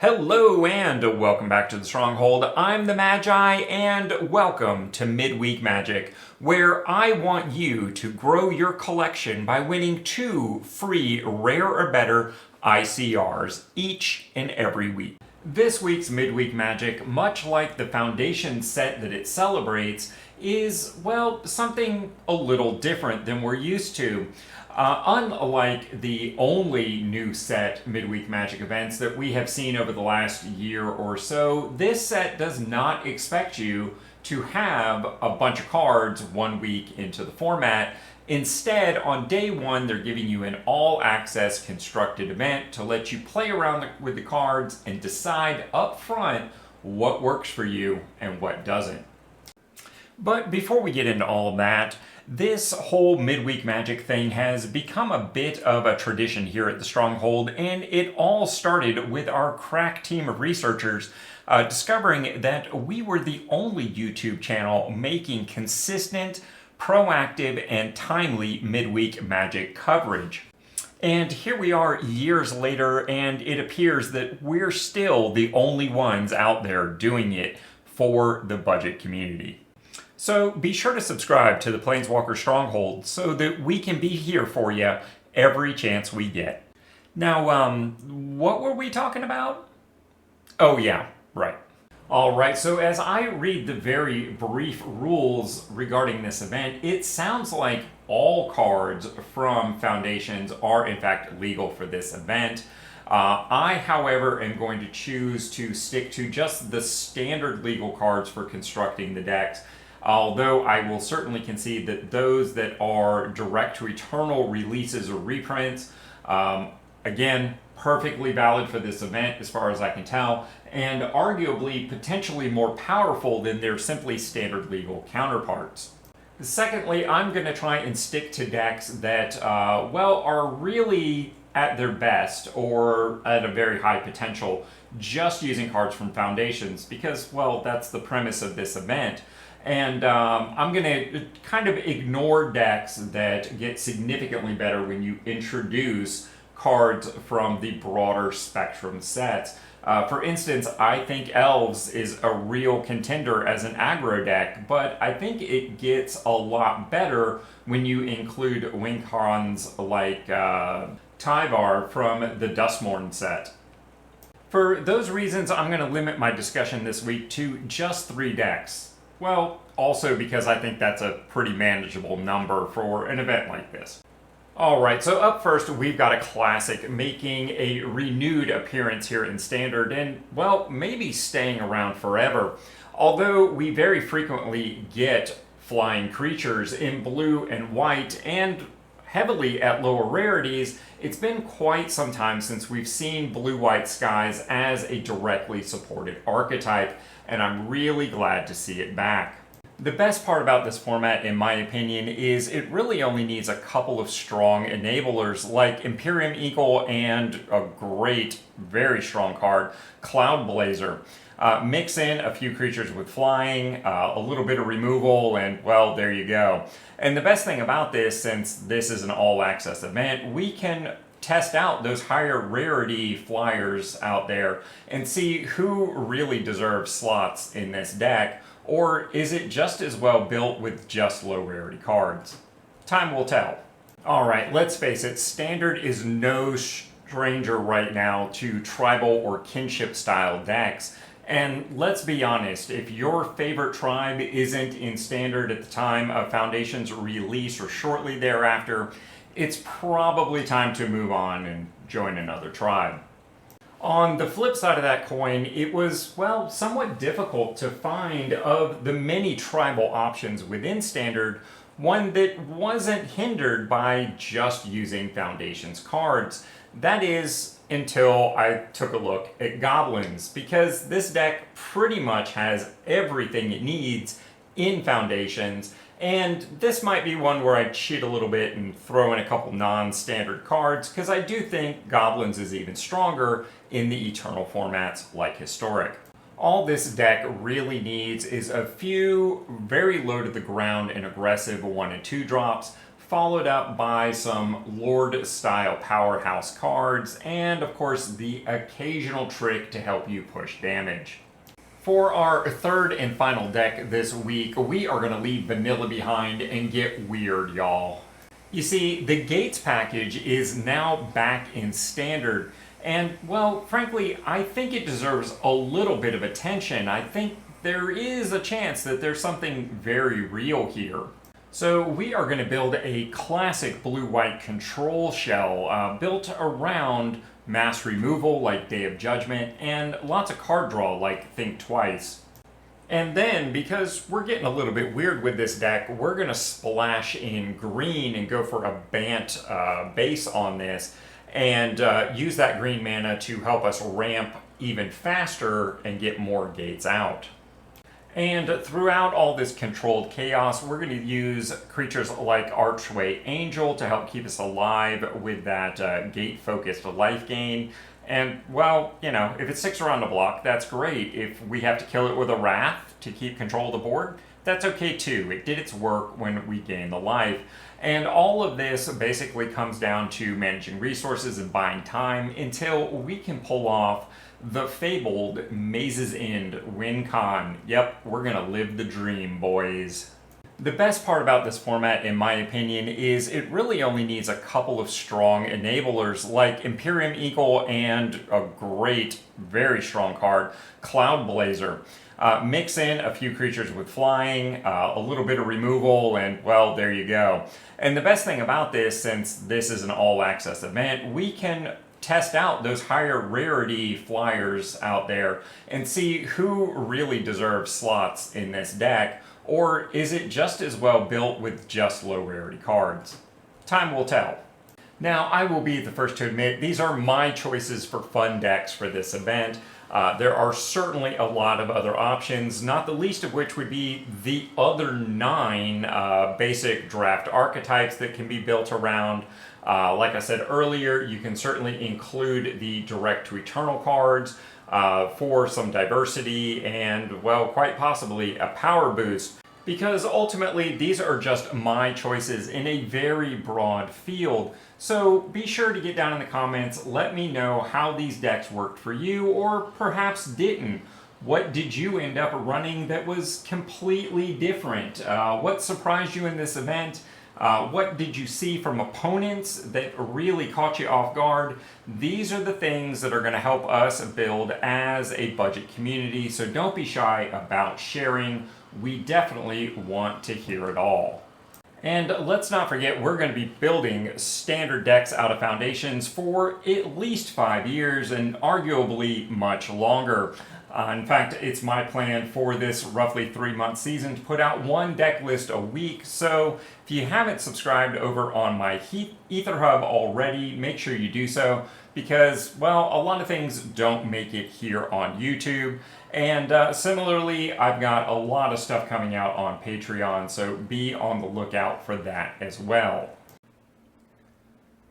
Hello and welcome back to the Stronghold. I'm the Magi and welcome to Midweek Magic, where I want you to grow your collection by winning 2 free Rare or Better ICRs each and every week. This week's Midweek Magic, much like the Foundation set that it celebrates, is, well, something a little different than we're used to. Unlike the only new set Midweek Magic events that we have seen over the last year or so, this set does not expect you to have a bunch of cards 1 week into the format. Instead, on day 1, they're giving you an all-access constructed event to let you play around with the cards and decide up front what works for you and what doesn't. But before we get into all of that, this whole Midweek Magic thing has become a bit of a tradition here at the Stronghold, and it all started with our crack team of researchers discovering that we were the only YouTube channel making consistent, proactive, and timely Midweek Magic coverage. And here we are years later, and it appears that we're still the only ones out there doing it for the budget community. So be sure to subscribe to the Planeswalker Stronghold so that we can be here for you every chance we get. Now, what were we talking about? Oh yeah, right. Alright, so as I read the very brief rules regarding this event, it sounds like all cards from Foundations are in fact legal for this event. I, however, am going to choose to stick to just the standard legal cards for constructing the decks. Although I will certainly concede that those that are direct to eternal releases or reprints, again, perfectly valid for this event as far as I can tell, and arguably potentially more powerful than their simply standard legal counterparts. Secondly, I'm going to try and stick to decks that, are really at their best or at a very high potential just using cards from Foundations because, well, that's the premise of this event. And I'm going to kind of ignore decks that get significantly better when you introduce cards from the broader spectrum sets. For instance, I think Elves is a real contender as an aggro deck, but I think it gets a lot better when you include Wincons like Tyvar from the Dustmourn set. For those reasons, I'm going to limit my discussion this week to just 3 decks. Well, also because I think that's a pretty manageable number for an event like this. Alright, so up first we've got a classic making a renewed appearance here in Standard and, well, maybe staying around forever. Although we very frequently get flying creatures in blue and white and heavily at lower rarities, it's been quite some time since we've seen blue-white skies as a directly supported archetype, and I'm really glad to see it back. The best part about this format, in my opinion, is it really only needs a couple of strong enablers like Imperium Eagle and a great, very strong card, Cloud Blazer. Mix in a few creatures with flying, a little bit of removal, and, well, there you go. And the best thing about this, since this is an all-access event, we can test out those higher rarity flyers out there and see who really deserves slots in this deck, or is it just as well built with just low rarity cards? Time will tell. Alright, let's face it, Standard is no stranger right now to tribal or kinship style decks. And let's be honest, if your favorite tribe isn't in Standard at the time of Foundation's release or shortly thereafter, it's probably time to move on and join another tribe. On the flip side of that coin, it was, well, somewhat difficult to find, of the many tribal options within Standard, one that wasn't hindered by just using Foundation's cards. That is, until I took a look at Goblins, because this deck pretty much has everything it needs in Foundations, and this might be one where I cheat a little bit and throw in a couple non-standard cards, because I do think Goblins is even stronger in the Eternal formats like Historic. All this deck really needs is a few very low to the ground and aggressive 1 and 2 drops, followed up by some Lord-style powerhouse cards, and of course the occasional trick to help you push damage. For our third and final deck this week, we are going to leave vanilla behind and get weird, y'all. You see, the Gates package is now back in Standard, and, well, frankly, I think it deserves a little bit of attention. I think there is a chance that there's something very real here. So we are going to build a classic blue-white control shell built around mass removal like Day of Judgment and lots of card draw like Think Twice. And then, because we're getting a little bit weird with this deck, we're going to splash in green and go for a Bant base on this and use that green mana to help us ramp even faster and get more gates out. And throughout all this controlled chaos, we're going to use creatures like Archway Angel to help keep us alive with that gate-focused life gain. And, well, you know, if it sticks around the block, that's great. If we have to kill it with a Wrath to keep control of the board, that's okay too. It did its work when we gained the life. And all of this basically comes down to managing resources and buying time until we can pull off the fabled Maze's End win con. Yep, we're gonna live the dream, boys. The best part about this format, in my opinion, is it really only needs a couple of strong enablers like Imperium Eagle and a great, very strong card, Cloud Blazer. Mix in a few creatures with flying, a little bit of removal, and, well, there you go. And the best thing about this, since this is an all-access event, we can test out those higher rarity flyers out there and see who really deserves slots in this deck, or is it just as well built with just low rarity cards? Time will tell. Now, I will be the first to admit these are my choices for fun decks for this event. There are certainly a lot of other options, not the least of which would be the other 9 basic draft archetypes that can be built around. Like I said earlier, you can certainly include the Direct to Eternal cards for some diversity and, well, quite possibly a power boost. Because ultimately, these are just my choices in a very broad field. So be sure to get down in the comments, let me know how these decks worked for you, or perhaps didn't. What did you end up running that was completely different? What surprised you in this event? What did you see from opponents that really caught you off guard? These are the things that are going to help us build as a budget community, so don't be shy about sharing. We definitely want to hear it all. And let's not forget, we're going to be building standard decks out of Foundations for at least 5 years and arguably much longer. In fact, it's my plan for this roughly 3-month season to put out 1 deck list a week. So if you haven't subscribed over on my Aetherhub already, make sure you do so because, well, a lot of things don't make it here on YouTube. And similarly, I've got a lot of stuff coming out on Patreon, so be on the lookout for that as well.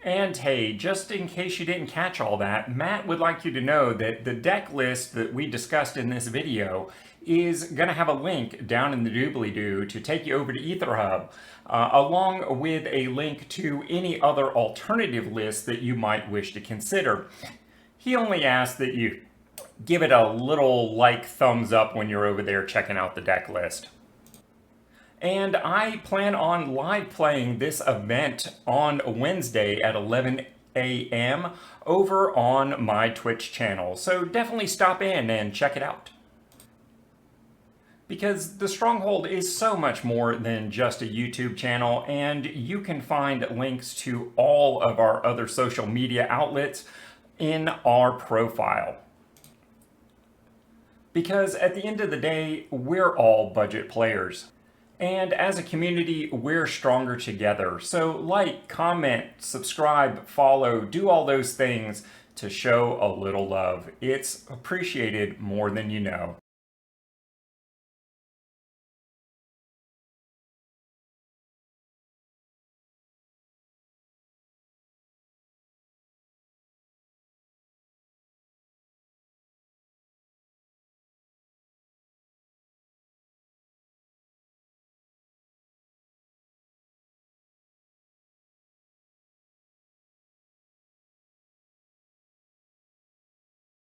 And hey, just in case you didn't catch all that, Matt would like you to know that the deck list that we discussed in this video is going to have a link down in the doobly-doo to take you over to Aetherhub, along with a link to any other alternative lists that you might wish to consider. He only asks that you give it a little thumbs up when you're over there checking out the deck list. And I plan on live playing this event on Wednesday at 11 a.m. over on my Twitch channel, so definitely stop in and check it out. Because the Stronghold is so much more than just a YouTube channel, and you can find links to all of our other social media outlets in our profile. Because at the end of the day, we're all budget players. And as a community, we're stronger together. So like, comment, subscribe, follow, do all those things to show a little love. It's appreciated more than you know.